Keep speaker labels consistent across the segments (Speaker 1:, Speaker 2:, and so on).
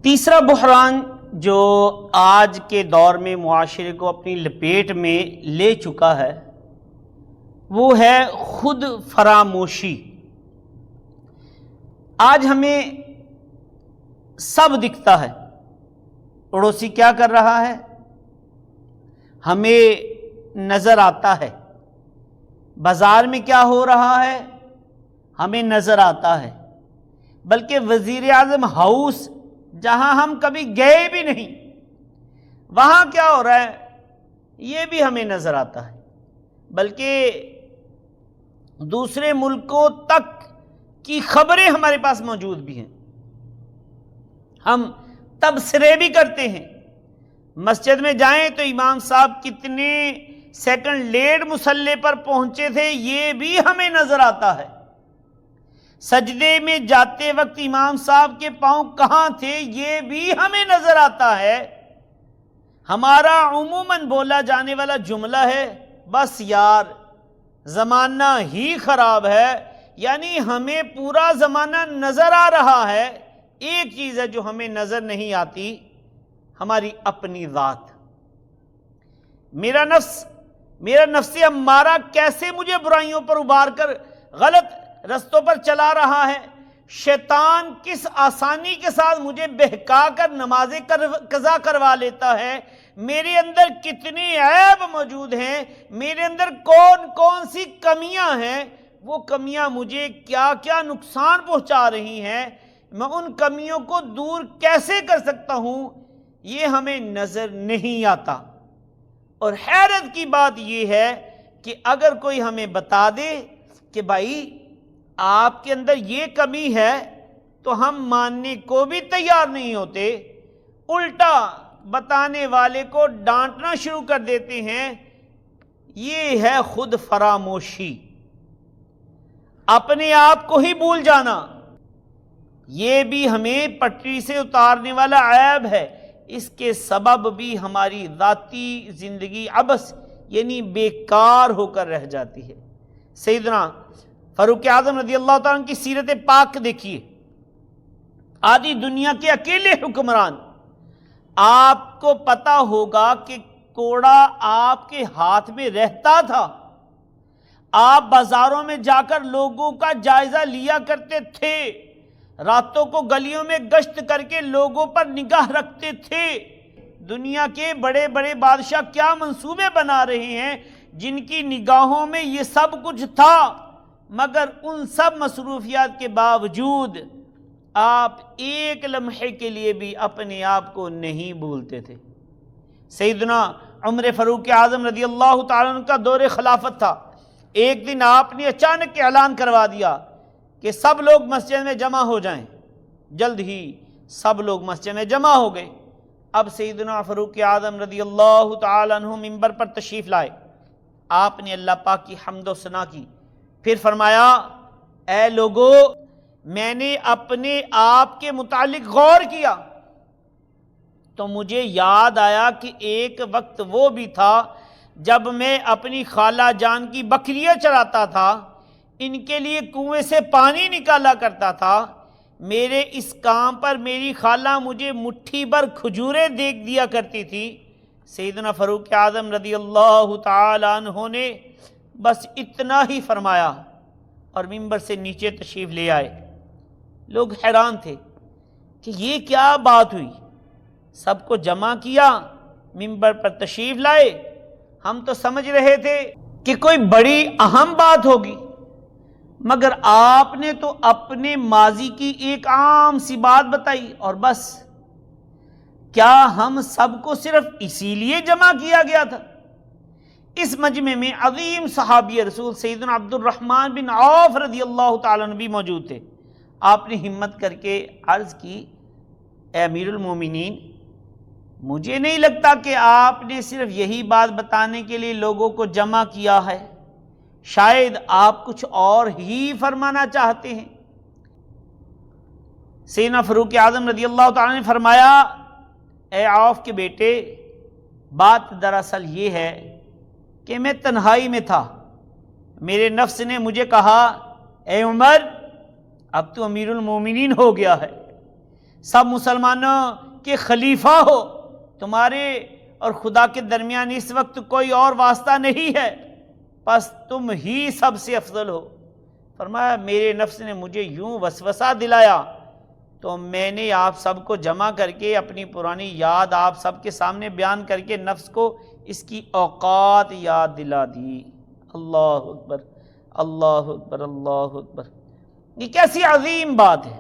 Speaker 1: تیسرا بحران جو آج کے دور میں معاشرے کو اپنی لپیٹ میں لے چکا ہے وہ ہے خود فراموشی۔ آج ہمیں سب دکھتا ہے، پڑوسی کیا کر رہا ہے ہمیں نظر آتا ہے، بازار میں کیا ہو رہا ہے ہمیں نظر آتا ہے، بلکہ وزیر اعظم ہاؤس جہاں ہم کبھی گئے بھی نہیں وہاں کیا ہو رہا ہے یہ بھی ہمیں نظر آتا ہے، بلکہ دوسرے ملکوں تک کی خبریں ہمارے پاس موجود بھی ہیں۔ ہم تبصرے بھی کرتے ہیں، مسجد میں جائیں تو امام صاحب کتنے سیکنڈ لیٹ مصلی پر پہنچے تھے یہ بھی ہمیں نظر آتا ہے۔ سجدے میں جاتے وقت امام صاحب کے پاؤں کہاں تھے یہ بھی ہمیں نظر آتا ہے۔ ہمارا عموماً بولا جانے والا جملہ ہے بس یار زمانہ ہی خراب ہے، یعنی ہمیں پورا زمانہ نظر آ رہا ہے، ایک چیز ہے جو ہمیں نظر نہیں آتی، ہماری اپنی ذات۔ میرا نفس امارہ کیسے مجھے برائیوں پر ابھار کر غلط رستوں پر چلا رہا ہے، شیطان کس آسانی کے ساتھ مجھے بہکا کر نمازیں قضا کروا لیتا ہے، میرے اندر کتنی عیب موجود ہیں، میرے اندر کون کون سی کمیاں ہیں، وہ کمیاں مجھے کیا کیا نقصان پہنچا رہی ہیں، میں ان کمیوں کو دور کیسے کر سکتا ہوں یہ ہمیں نظر نہیں آتا۔ اور حیرت کی بات یہ ہے کہ اگر کوئی ہمیں بتا دے کہ بھائی آپ کے اندر یہ کمی ہے تو ہم ماننے کو بھی تیار نہیں ہوتے، الٹا بتانے والے کو ڈانٹنا شروع کر دیتے ہیں۔ یہ ہے خود فراموشی، اپنے آپ کو ہی بھول جانا، یہ بھی ہمیں پٹری سے اتارنے والا عیب ہے۔ اس کے سبب بھی ہماری ذاتی زندگی عبث یعنی بیکار ہو کر رہ جاتی ہے۔ سیدنا فاروق اعظم رضی اللہ تعالیٰ عنہ کی سیرت پاک دیکھیے، آدھی دنیا کے اکیلے حکمران، آپ کو پتا ہوگا کہ کوڑا آپ کے ہاتھ میں رہتا تھا، آپ بازاروں میں جا کر لوگوں کا جائزہ لیا کرتے تھے، راتوں کو گلیوں میں گشت کر کے لوگوں پر نگاہ رکھتے تھے۔ دنیا کے بڑے بڑے بادشاہ کیا منصوبے بنا رہے ہیں جن کی نگاہوں میں یہ سب کچھ تھا، مگر ان سب مصروفیات کے باوجود آپ ایک لمحے کے لیے بھی اپنے آپ کو نہیں بھولتے تھے۔ سیدنا عمر فاروق اعظم رضی اللہ تعالیٰ عنہ کا دور خلافت تھا، ایک دن آپ نے اچانک اعلان کروا دیا کہ سب لوگ مسجد میں جمع ہو جائیں، جلد ہی سب لوگ مسجد میں جمع ہو گئے۔ اب سیدنا فاروق اعظم رضی اللہ تعالیٰ عنہ ممبر پر تشریف لائے، آپ نے اللہ پاک کی حمد و ثنا کی، پھر فرمایا اے لوگو میں نے اپنے آپ کے متعلق غور کیا تو مجھے یاد آیا کہ ایک وقت وہ بھی تھا جب میں اپنی خالہ جان کی بکریاں چراتا تھا، ان کے لیے کنویں سے پانی نکالا کرتا تھا، میرے اس کام پر میری خالہ مجھے مٹھی بھر کھجوریں دیکھ دیا کرتی تھی۔ سیدنا فاروق اعظم رضی اللہ تعالی عنہ نے بس اتنا ہی فرمایا اور ممبر سے نیچے تشریف لے آئے۔ لوگ حیران تھے کہ یہ کیا بات ہوئی، سب کو جمع کیا، ممبر پر تشریف لائے، ہم تو سمجھ رہے تھے کہ کوئی بڑی اہم بات ہوگی، مگر آپ نے تو اپنے ماضی کی ایک عام سی بات بتائی اور بس۔ کیا ہم سب کو صرف اسی لیے جمع کیا گیا تھا؟ اس مجمع میں عظیم صحابی رسول سیدنا عبد الرحمن بن عوف رضی اللہ تعالیٰ عنہ بھی موجود تھے۔ آپ نے ہمت کر کے عرض کی اے امیر المومنین، مجھے نہیں لگتا کہ آپ نے صرف یہی بات بتانے کے لیے لوگوں کو جمع کیا ہے، شاید آپ کچھ اور ہی فرمانا چاہتے ہیں۔ سیدنا فاروق اعظم رضی اللہ تعالیٰ نے فرمایا اے عوف کے بیٹے، بات دراصل یہ ہے کہ میں تنہائی میں تھا، میرے نفس نے مجھے کہا اے عمر اب تو امیر المومنین ہو گیا ہے۔ سب مسلمانوں کے خلیفہ ہو، تمہارے اور خدا کے درمیان اس وقت کوئی اور واسطہ نہیں ہے، پس تم ہی سب سے افضل ہو۔ فرمایا میرے نفس نے مجھے یوں وسوسہ دلایا تو میں نے آپ سب کو جمع کر کے اپنی پرانی یاد آپ سب کے سامنے بیان کر کے نفس کو اس کی اوقات یاد دلا دی۔ اللہ اکبر، اللہ اکبر، اللہ اکبر۔ یہ کیسی عظیم بات ہے۔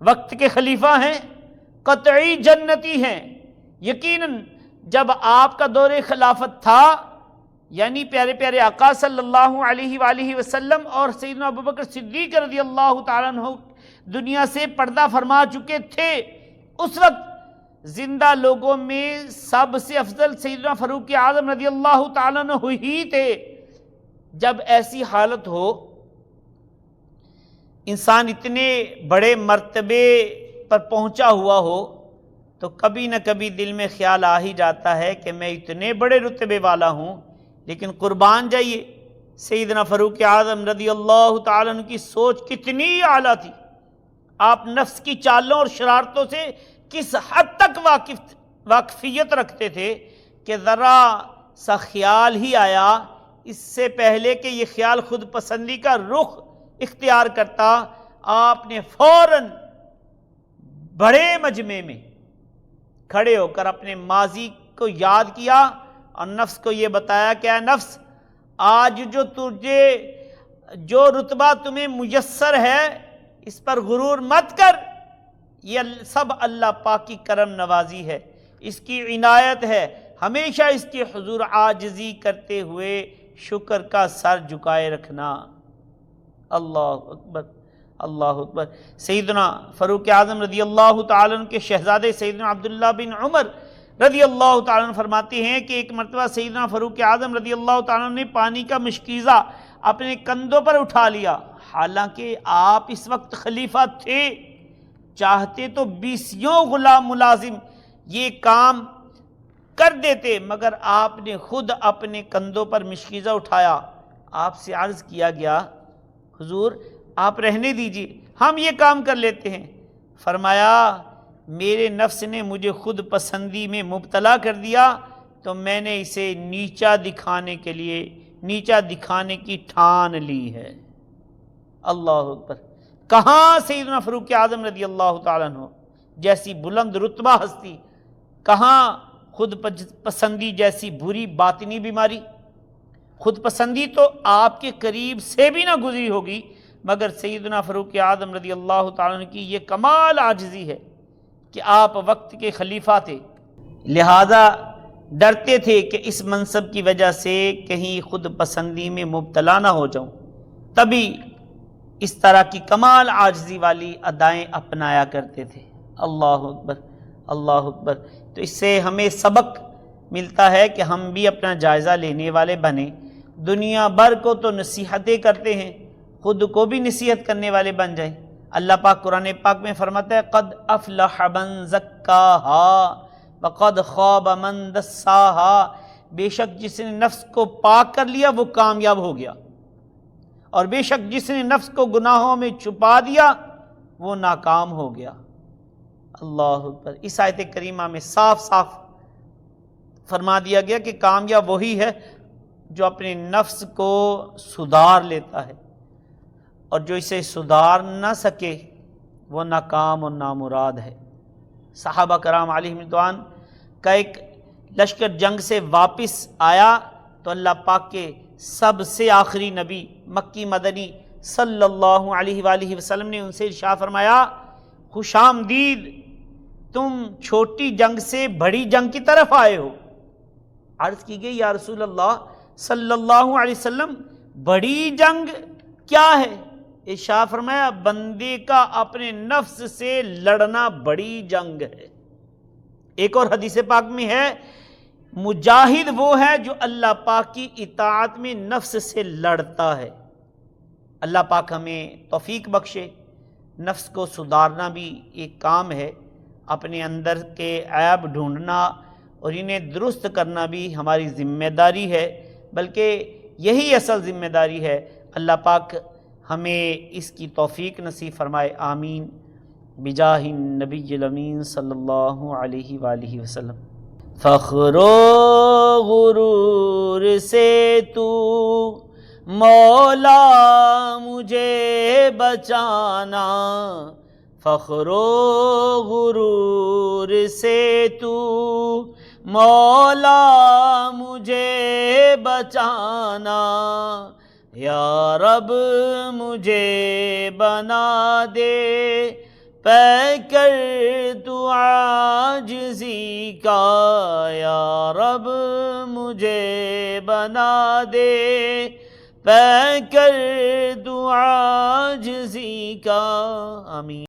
Speaker 1: وقت کے خلیفہ ہیں، قطعی جنتی ہیں۔ یقیناً جب آپ کا دور خلافت تھا، یعنی پیارے پیارے آقا صلی اللہ علیہ وآلہ وسلم اور سیدنا ابوبکر صدیق رضی اللہ تعالیٰ عنہ دنیا سے پردہ فرما چکے تھے، اس وقت زندہ لوگوں میں سب سے افضل سیدنا فاروق اعظم رضی اللہ تعالیٰ عنہ ہی تھے۔ جب ایسی حالت ہو، انسان اتنے بڑے مرتبے پر پہنچا ہوا ہو، تو کبھی نہ کبھی دل میں خیال آ ہی جاتا ہے کہ میں اتنے بڑے رتبے والا ہوں، لیکن قربان جائیے سیدنا فاروق اعظم رضی اللہ تعالیٰ عنہ کی سوچ کتنی اعلیٰ تھی۔ آپ نفس کی چالوں اور شرارتوں سے کس حد تک واقفیت رکھتے تھے کہ ذرا سا خیال ہی آیا، اس سے پہلے کہ یہ خیال خود پسندی کا رخ اختیار کرتا، آپ نے فوراً بڑے مجمع میں کھڑے ہو کر اپنے ماضی کو یاد کیا اور نفس کو یہ بتایا کہ اے نفس، آج جو رتبہ تمہیں میسر ہے اس پر غرور مت کر، یہ سب اللہ پاک کی کرم نوازی ہے، اس کی عنایت ہے، ہمیشہ اس کے حضور عاجزی کرتے ہوئے شکر کا سر جھکائے رکھنا۔ اللہ اکبر، اللہ اکبر۔ سیدنا فاروق اعظم رضی اللہ تعالیٰ عنہ کے شہزادے سیدنا عبداللہ بن عمر رضی اللہ تعالیٰ عنہ فرماتے ہیں کہ ایک مرتبہ سیدنا فاروق اعظم رضی اللہ تعالیٰ عنہ نے پانی کا مشکیزہ اپنے کندھوں پر اٹھا لیا، حالانکہ آپ اس وقت خلیفہ تھے، چاہتے تو 20 غلام ملازم یہ کام کر دیتے، مگر آپ نے خود اپنے کندھوں پر مشکیزہ اٹھایا۔ آپ سے عرض کیا گیا حضور آپ رہنے دیجئے، ہم یہ کام کر لیتے ہیں۔ فرمایا میرے نفس نے مجھے خود پسندی میں مبتلا کر دیا تو میں نے اسے نیچا دکھانے کی ٹھان لی ہے۔ اللہ اکبر۔ کہاں سیدنا فاروق اعظم رضی اللہ تعالیٰ عنہ جیسی بلند رتبہ ہستی، کہاں خود پسندی جیسی بری باطنی بیماری۔ خود پسندی تو آپ کے قریب سے بھی نہ گزری ہوگی، مگر سیدنا فاروق اعظم رضی اللہ تعالیٰ عنہ کی یہ کمال عاجزی ہے کہ آپ وقت کے خلیفہ تھے، لہذا ڈرتے تھے کہ اس منصب کی وجہ سے کہیں خود پسندی میں مبتلا نہ ہو جاؤں، تبھی اس طرح کی کمال عاجزی والی ادائیں اپنایا کرتے تھے۔ اللہ اکبر، اللہ اکبر۔ تو اس سے ہمیں سبق ملتا ہے کہ ہم بھی اپنا جائزہ لینے والے بنیں، دنیا بھر کو تو نصیحتیں کرتے ہیں، خود کو بھی نصیحت کرنے والے بن جائیں۔ اللہ پاک قرآن پاک میں فرماتا ہے قد افلح من زکاہا وقد خواب من دساہا، بے شک جس نے نفس کو پاک کر لیا وہ کامیاب ہو گیا، اور بے شک جس نے نفس کو گناہوں میں چھپا دیا وہ ناکام ہو گیا۔ اللہ اکبر۔ اس آیت کریمہ میں صاف صاف فرما دیا گیا کہ کامیاب وہی ہے جو اپنے نفس کو سدھار لیتا ہے، اور جو اسے سدھار نہ سکے وہ ناکام اور نامراد ہے۔ صحابہ کرام علیہم رضوان کا ایک لشکر جنگ سے واپس آیا تو اللہ پاک کے سب سے آخری نبی مکی مدنی صلی اللہ علیہ وآلہ وسلم نے ان سے ارشاد فرمایا خوش آمدید، تم چھوٹی جنگ سے بڑی جنگ کی طرف آئے ہو۔ عرض کی گئی یا رسول اللہ صلی اللہ علیہ وسلم بڑی جنگ کیا ہے؟ ارشاد فرمایا بندے کا اپنے نفس سے لڑنا بڑی جنگ ہے۔ ایک اور حدیث پاک میں ہے مجاہد وہ ہے جو اللہ پاک کی اطاعت میں نفس سے لڑتا ہے۔ اللہ پاک ہمیں توفیق بخشے۔ نفس کو سدھارنا بھی ایک کام ہے، اپنے اندر کے عیب ڈھونڈنا اور انہیں درست کرنا بھی ہماری ذمہ داری ہے، بلکہ یہی اصل ذمہ داری ہے۔ اللہ پاک ہمیں اس کی توفیق نصیب فرمائے، آمین۔ بجاہ النبی الامین صلی اللہ علیہ وآلہ وسلم۔ فخر و غرور سے تو مولا مجھے بچانا، فخر و غرور سے تو مولا مجھے بچانا، یا رب مجھے بنا دے پیکر تو عاجزی کا، یا رب مجھے بنا دے پیکر تو عاجزی کا، آمین۔